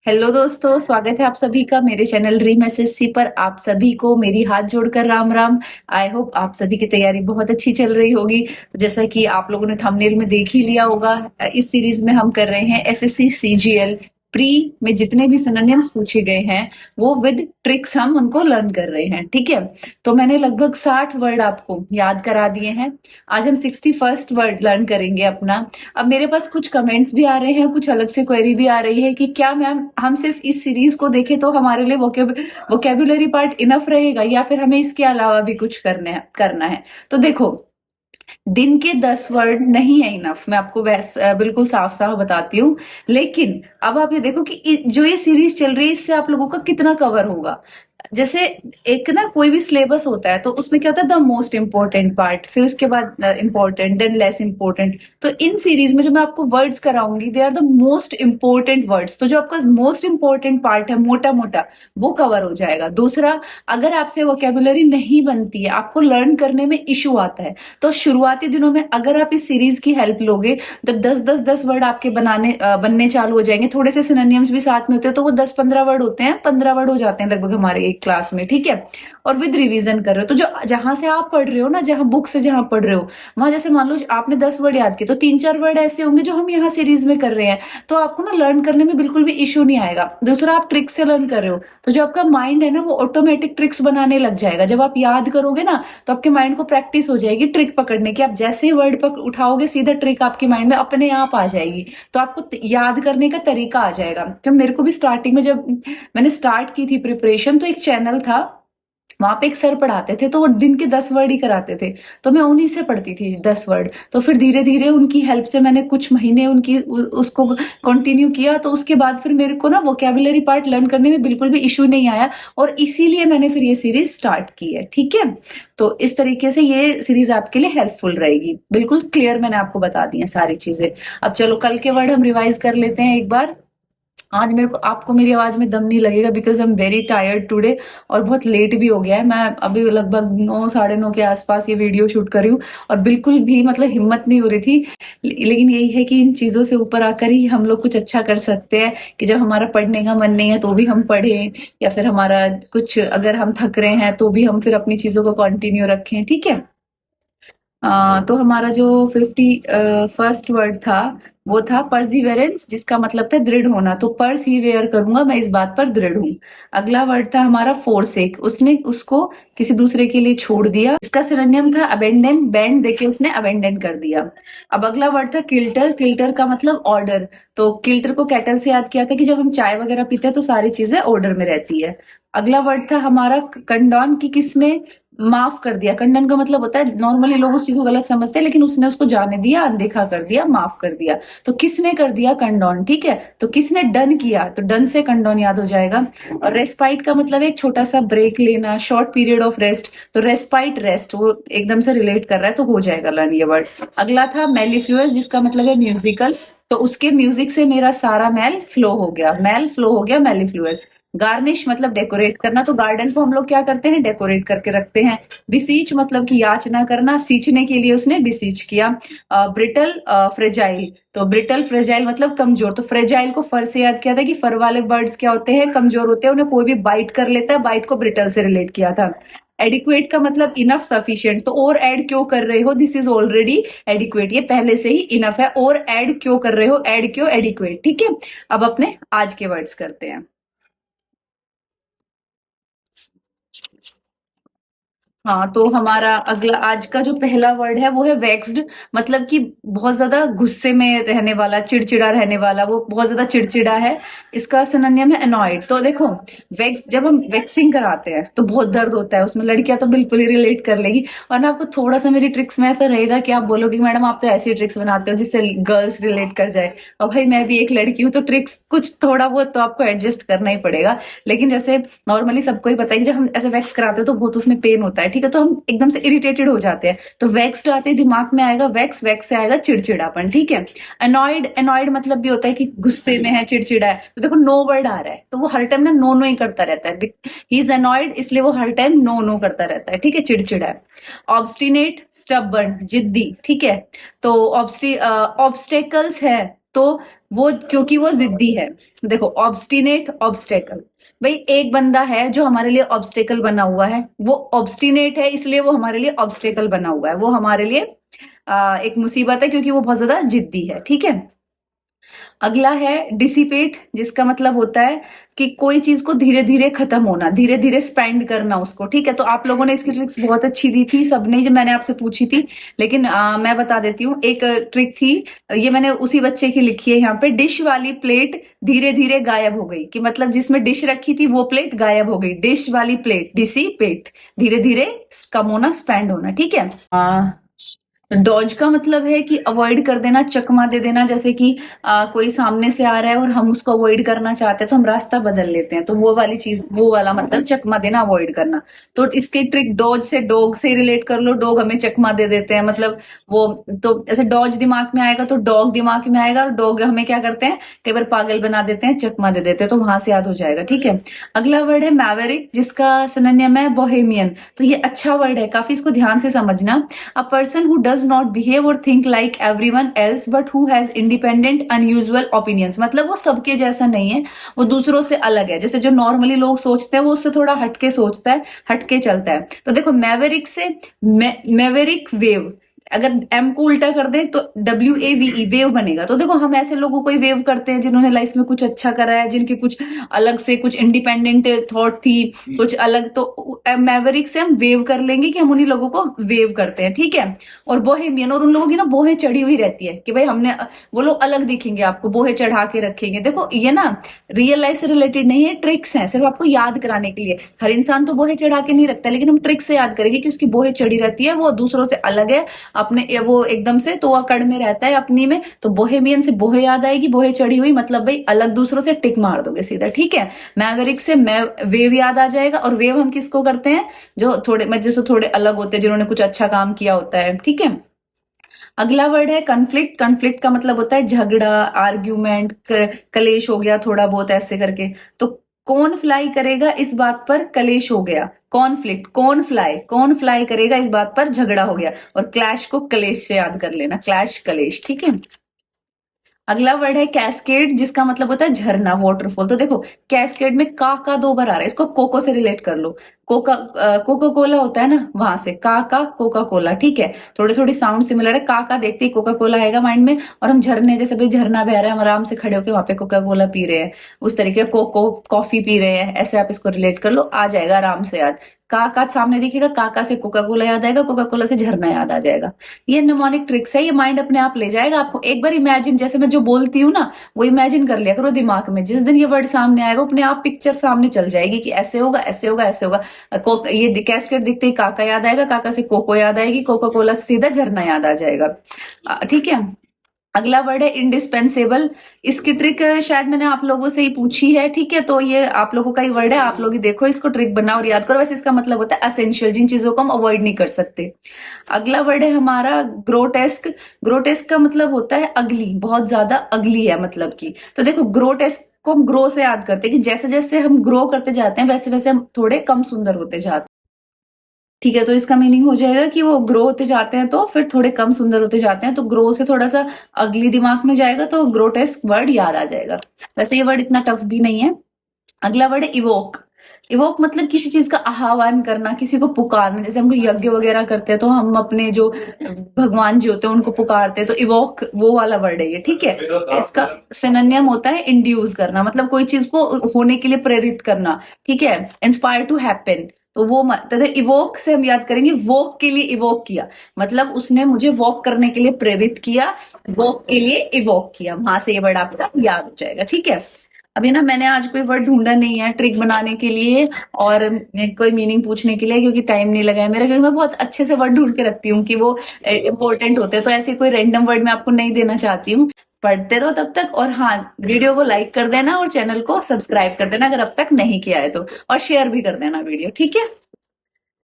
Hello दोस्तों, स्वागत है आप सभी का मेरे चैनल ड्रीम एसएससी पर। आप सभी को मेरी हाथ जोड़कर राम राम। आई होप आप सभी की तैयारी बहुत अच्छी चल रही होगी। तो जैसा कि आप लोगों ने थंबनेल में देख ही लिया होगा, इस सीरीज में हम कर रहे हैं एसएससी सीजीएल प्री में जितने भी सिनोनिम्स पूछे गए हैं वो विद ट्रिक्स हम उनको लर्न कर रहे हैं। ठीक है, तो मैंने लगभग 60 वर्ड आपको याद करा दिए हैं। आज हम 61st वर्ड लर्न करेंगे अपना। अब मेरे पास कुछ कमेंट्स भी आ रहे हैं, कुछ अलग से क्वेरी भी आ रही है कि क्या मैम हम सिर्फ इस सीरीज को देखें तो हमारे लिए वोकेबुलरी पार्ट इनफ रहेगा या फिर हमें इसके अलावा भी कुछ करना है। तो देखो, दिन के 10 वर्ड नहीं है इनफ, मैं आपको बिल्कुल साफ साफ बताती हूँ। लेकिन अब आप ये देखो कि जो ये सीरीज चल रही है इससे आप लोगों का कितना कवर होगा। जैसे एक ना कोई भी सिलेबस होता है तो उसमें क्या होता है, द मोस्ट इंपॉर्टेंट पार्ट, फिर उसके बाद इंपॉर्टेंट, देन लेस इंपॉर्टेंट। तो इन सीरीज में जो मैं आपको वर्ड्स कराऊंगी they are the most important words. तो जो आपका मोस्ट इंपॉर्टेंट पार्ट है मोटा मोटा वो कवर हो जाएगा। दूसरा, अगर आपसे वोकेबुलरी नहीं बनती है, आपको लर्न करने में इशू आता है, तो शुरुआती दिनों में अगर आप इस सीरीज की हेल्प लोगे तो 10-10-10 वर्ड आपके बनने चालू हो जाएंगे। थोड़े से सिनोनिम्स भी साथ में होते हैं तो वो 10-15 वर्ड होते हैं, 15 वर्ड हो जाते हैं लगभग हमारे एक क्लास में। ठीक है, और विद रिवीजन कर रहे हो तो जो जहां से आप पढ़ रहे हो ना, जहां बुक से जहां पढ़ रहे हो वहां, जैसे मान लो आपने 10 वर्ड याद किए तो 3-4 वर्ड ऐसे होंगे जो हम यहाँ सीरीज में कर रहे हैं, तो आपको ना लर्न करने में बिल्कुल भी इशू नहीं आएगा। दूसरा, आप ट्रिक्स से लर्न कर रहे हो तो जो आपका माइंड है ना वो ऑटोमेटिक ट्रिक्स बनाने लग जाएगा। जब आप याद करोगे ना तो आपके माइंड को प्रैक्टिस हो जाएगी ट्रिक पकड़ने की। आप जैसे ही वर्ड पक उठाओगे सीधा ट्रिक आपके माइंड में अपने आप आ जाएगी, तो आपको याद करने का तरीका आ जाएगा। क्योंकि मेरे को भी स्टार्टिंग में जब मैंने स्टार्ट की थी प्रिपरेशन तो एक चैनल था, वहां पे एक सर पढ़ाते थे तो वो दिन के 10 वर्ड ही कराते थे, तो मैं उन्हीं से पढ़ती थी 10 वर्ड। तो फिर धीरे धीरे उनकी हेल्प से मैंने कुछ महीने उसको कंटिन्यू किया, तो उसके बाद फिर मेरे को ना वोकेबुलरी पार्ट लर्न करने में बिल्कुल भी इशू नहीं आया, और इसीलिए मैंने फिर ये सीरीज स्टार्ट की है। ठीक है, तो इस तरीके से ये सीरीज आपके लिए हेल्पफुल रहेगी। बिल्कुल क्लियर मैंने आपको बता दी है सारी चीजें। अब चलो कल के वर्ड हम रिवाइज कर लेते हैं एक बार। आज मेरे को आपको मेरी आवाज में दम नहीं लगेगा because I am very tired today, और बहुत लेट भी हो गया है। मैं अभी लगभग 9 साढ़े 9 के आसपास ये वीडियो शूट कर रही हूँ और बिल्कुल भी मतलब हिम्मत नहीं हो रही थी। लेकिन यही है कि इन चीजों से ऊपर आकर ही हम लोग कुछ अच्छा कर सकते हैं, कि जब हमारा पढ़ने का मन नहीं है तो भी हम पढ़ें, या फिर हमारा कुछ अगर हम थक रहे हैं तो भी हम फिर अपनी चीजों को कंटिन्यू रखें। ठीक है, तो हमारा जो 51st वर्ड था वो था परसिवेरेंस, जिसका मतलब था दृढ़ होना। तो परसिवेयर करूंगा मैं इस बात पर दृढ़ हूं। अगला वर्ड था हमारा फोरसेक, उसने उसको किसी दूसरे के लिए छोड़ दिया। इसका सिनोनिम था अबेंडन, बैंड देके उसने अबेंडन कर दिया। अब अगला वर्ड था किल्टर, किल्टर का मतलब ऑर्डर। तो किल्टर को कैटल से याद किया था कि जब हम चाय वगैरह पीते हैं तो सारी चीजें ऑर्डर में रहती है। अगला वर्ड था हमारा कंडोन, की किसने माफ कर दिया। कंडन का मतलब होता है, नॉर्मली लोग उस चीज को गलत समझते हैं लेकिन उसने उसको जाने दिया, अनदेखा कर दिया, माफ कर दिया। तो किसने कर दिया, कंडोन। ठीक है, तो किसने डन किया, तो डन से कंडोन याद हो जाएगा। और रेस्पाइट का मतलब एक छोटा सा ब्रेक लेना, शॉर्ट पीरियड ऑफ रेस्ट। तो रेस्पाइट रेस्ट, वो एकदम से रिलेट कर रहा है तो हो जाएगा लर्न ये वर्ड। अगला था मेलिफ्लुअस, जिसका मतलब है म्यूजिकल। तो उसके म्यूजिक से मेरा सारा मैल फ्लो हो गया, मैल फ्लो हो गया, मेलिफ्लुअस। गार्निश मतलब डेकोरेट करना, तो गार्डन को हम लोग क्या करते हैं, डेकोरेट करके रखते हैं। बिसीच मतलब कि याचना करना, सींचने के लिए उसने बिसीच किया। ब्रिटल, फ्रेजाइल, तो ब्रिटल फ्रेजाइल मतलब कमजोर। तो फ्रेजाइल को फर से याद किया था कि फर वाले बर्ड्स क्या होते हैं, कमजोर होते हैं, उन्हें कोई भी बाइट कर लेता है, बाइट को ब्रिटल से रिलेट किया था। एडिक्वेट का मतलब इनफ, सफिशिएंट। तो और ऐड क्यों कर रहे हो, दिस इज ऑलरेडी एडिक्वेट, ये पहले से ही इनफ है। और ऐड क्यों कर रहे हो, ऐड क्यों, एडिक्वेट। ठीक है, अब अपने आज के वर्ड्स करते हैं। हाँ, तो हमारा अगला आज का जो पहला वर्ड है वो है वेक्स्ड, मतलब कि बहुत ज्यादा गुस्से में रहने वाला, चिड़चिड़ा रहने वाला, वो बहुत ज्यादा चिड़चिड़ा है। इसका सिनोनिम है अनॉयड। तो देखो, वेक्स जब हम वैक्सिंग कराते हैं तो बहुत दर्द होता है उसमें, लड़कियां तो बिल्कुल ही रिलेट कर लेगी। और ना आपको थोड़ा सा मेरी ट्रिक्स में ऐसा रहेगा कि आप बोलोगे मैडम आप तो ऐसी ट्रिक्स बनाते हो जिससे गर्ल्स रिलेट कर जाए, और भाई मैं भी एक लड़की हूँ तो ट्रिक्स कुछ थोड़ा बहुत तो आपको एडजस्ट करना ही पड़ेगा। लेकिन जैसे नॉर्मली सबको ही पता है कि जब हम ऐसे वैक्स कराते हैं तो बहुत उसमें पेन होता है। ठीक है, तो हम एकदम से इरिटेटेड हो जाते हैं, तो वैक्स आते ही दिमाग में आएगा वैक्स, वैक्स से आएगा चिड़चिड़ापन। ठीक है, अनॉयड, अनॉयड मतलब भी होता है कि गुस्से में है, चिड़चिड़ा है। तो देखो नो वर्ड आ रहा है तो वो हर टाइम ना नो नो ही करता रहता है, ही इज अनॉयड, इसलिए वो हर टाइम नो नो करता रहता है। ठीक है, चिड़चिड़ा है। ऑब्स्टिनेट, स्टबर्न, जिद्दी। ठीक है, तो ऑब्स्टिकल्स है, तो वो क्योंकि वो जिद्दी है। देखो ऑब्स्टिनेट, ऑब्स्टेकल, भाई एक बंदा है जो हमारे लिए ऑब्स्टेकल बना हुआ है, वो ऑब्स्टिनेट है इसलिए वो हमारे लिए ऑब्स्टेकल बना हुआ है, वो हमारे लिए एक मुसीबत है क्योंकि वो बहुत ज्यादा जिद्दी है, ठीक है। अगला है डिसिपेट, जिसका मतलब होता है कि कोई चीज को धीरे धीरे खत्म होना, धीरे धीरे स्पेंड करना उसको, ठीक है। तो आप लोगों ने इसकी ट्रिक्स बहुत अच्छी दी थी सबने, जो मैंने आपसे पूछी थी, लेकिन मैं बता देती हूँ एक ट्रिक थी, ये मैंने उसी बच्चे की लिखी है यहाँ पे। डिश वाली प्लेट धीरे धीरे गायब हो गई, कि मतलब जिसमें डिश रखी थी वो प्लेट गायब हो गई। डिश वाली प्लेट, डिसिपेट, धीरे धीरे कम होना, स्पेंड होना, ठीक है। डॉज का मतलब है कि अवॉइड कर देना, चकमा दे देना, जैसे कि कोई सामने से आ रहा है और हम उसको अवॉइड करना चाहते हैं तो हम रास्ता बदल लेते हैं, तो वो वाली चीज, वो वाला मतलब चकमा देना, अवॉइड करना। तो इसकी ट्रिक डॉज से, डॉग से रिलेट कर लो, डॉग हमें चकमा दे देते हैं, मतलब वो, तो ऐसे डॉज दिमाग में आएगा तो डॉग दिमाग में आएगा, और डॉग हमें क्या करते हैं, कई बार पागल बना देते हैं, चकमा दे देते हैं, तो वहां से याद हो जाएगा, ठीक है। अगला वर्ड है मैवरिक, जिसका सिनोनिम है बोहेमियन। तो ये अच्छा वर्ड है काफी, इसको ध्यान से समझना। A person who does not behave or think like everyone else but who has independent unusual opinions, मतलब वो सबके जैसा नहीं है, वो दूसरों से अलग है। जैसे जो नॉर्मली लोग सोचते हैं वो उससे थोड़ा हटके सोचता है, हटके चलता है। तो देखो मैवेरिक से मैवेरिक वेव, अगर एम को उल्टा कर दें तो WAVE, वेव बनेगा। तो देखो हम ऐसे लोगों को ही वेव करते हैं जिन्होंने लाइफ में कुछ अच्छा करा है, जिनकी कुछ अलग से कुछ इंडिपेंडेंट थॉट थी, कुछ अलग, तो मैवरिक से हम वेव कर लेंगे कि हम उन्हीं लोगों को वेव करते हैं, ठीक है। और बोहेमियन, और उन लोगों की ना बोहें चढ़ी हुई रहती है कि भाई हमने, वो लोग अलग दिखेंगे आपको, बोहें चढ़ा के रखेंगे। देखो ये ना रियल लाइफ से रिलेटेड नहीं है, ट्रिक्स हैं सिर्फ आपको याद कराने के लिए। हर इंसान तो बोहें चढ़ा के नहीं रखता, लेकिन हम ट्रिक से याद करेंगे कि उसकी बोहें चढ़ी रहती है, वो दूसरों से अलग है अपने, वो एकदम से तो अकड़ में रहता है अपनी में। तो बोहेमियन से बोहे याद आएगी, बोहे चढ़ी हुई मतलब भाई अलग, दूसरों से टिक मार दोगे सीधा, ठीक है। मैवरिक से वेव याद आ जाएगा, और वेव हम किसको करते हैं, जो थोड़े जैसे थोड़े अलग होते हैं, जिन्होंने कुछ अच्छा काम किया होता है, ठीक है। अगला वर्ड है कन्फ्लिक्ट। कन्फ्लिक्ट का मतलब होता है झगड़ा, आर्ग्यूमेंट, कलेश हो गया थोड़ा बहुत ऐसे करके। तो कौन फ्लाई करेगा इस बात पर कलेश हो गया, कॉन्फ्लिक्ट, कौन फ्लाई करेगा इस बात पर झगड़ा हो गया। और क्लैश को कलेश से याद कर लेना, क्लैश कलेश, ठीक है। अगला वर्ड है कैस्केड, जिसका मतलब होता है झरना, वाटरफॉल। तो देखो कैस्केड में का 2 बार आ रहा है, इसको कोको से रिलेट कर लो। कोका कोला होता है ना, वहां से का कोका कोला, ठीक है। थोड़ी थोड़ी साउंड सिमिलर है, का देखते ही कोका कोला आएगा माइंड में, और हम झरने, जैसे भाई झरना बह रहा है, हम आराम से खड़े होकर वहां पे कोका कोला पी रहे हैं, उस तरीके कोको कॉफी पी रहे हैं, ऐसे आप इसको रिलेट कर लो, आ जाएगा आराम से याद। का सामने दिखेगा, का से कोका कोला याद आएगा, कोका कोला से झरना याद आ जाएगा। ये निमोनिक ट्रिक्स है, ये माइंड अपने आप ले जाएगा आपको। एक बार इमेजिन, जैसे मैं जो बोलती हूँ ना, वो इमेजिन कर लिया करो दिमाग में, जिस दिन ये वर्ड सामने आएगा अपने आप पिक्चर सामने चल जाएगी कि ऐसे होगा, ऐसे होगा, ऐसे होगा। ये कैस्केड दिखते ही काका याद आएगा, काका से कोको याद आएगी, कोका कोला से सीधा झरना याद आ जाएगा, ठीक है। अगला वर्ड है इंडिस्पेंसेबल। इसकी ट्रिक शायद मैंने आप लोगों से ही पूछी है, ठीक है। तो ये आप लोगों का ही वर्ड है, आप लोग ही देखो इसको, ट्रिक बनाओ और याद करो। वैसे इसका मतलब होता है असेंशियल, जिन चीजों को हम अवॉइड नहीं कर सकते। अगला वर्ड है हमारा ग्रोटेस्क। ग्रोटेस्क का मतलब होता है अगली, बहुत ज्यादा अगली है मतलब की। तो देखो ग्रोटेस्क को हम ग्रो से याद करते हैं, कि जैसे जैसे हम ग्रो करते जाते हैं वैसे वैसे हम थोड़े कम सुंदर होते जाते हैं, ठीक है। तो इसका मीनिंग हो जाएगा कि वो ग्रो होते जाते हैं तो फिर थोड़े कम सुंदर होते जाते हैं। तो ग्रो से थोड़ा सा अगली दिमाग में जाएगा तो ग्रोटेस्क वर्ड याद आ जाएगा। वैसे ये वर्ड इतना टफ भी नहीं है। अगला वर्ड है इवोक। इवोक मतलब किसी चीज का आह्वान करना, किसी को पुकारना। जैसे हम कोई यज्ञ वगैरह करते हैं तो हम अपने जो भगवान जी होते हैं उनको पुकारते हैं, तो इवोक वो वाला वर्ड है ये, ठीक है। इसका सिनोनिम होता है इंड्यूस करना, मतलब कोई चीज को होने के लिए प्रेरित करना, ठीक है। इंस्पायर टू हैपन, तो वो इवोक से हम याद करेंगे, वॉक के लिए इवोक किया, मतलब उसने मुझे वॉक करने के लिए प्रेरित किया, वॉक के लिए इवोक किया, वहां से ये वर्ड आपका याद हो जाएगा, ठीक है। अभी ना मैंने आज कोई वर्ड ढूंढा नहीं है ट्रिक बनाने के लिए और कोई मीनिंग पूछने के लिए, क्योंकि टाइम नहीं लगा है मेरा, क्योंकि मैं बहुत अच्छे से वर्ड ढूंढ के रखती हूँ कि वो इंपॉर्टेंट होते हैं। तो ऐसे कोई रैंडम वर्ड मैं आपको नहीं देना चाहती हूँ। पढ़ते रहो तब तक, और हाँ वीडियो को लाइक कर देना और चैनल को सब्सक्राइब कर देना अगर अब तक नहीं किया है तो, और शेयर भी कर देना वीडियो, ठीक है।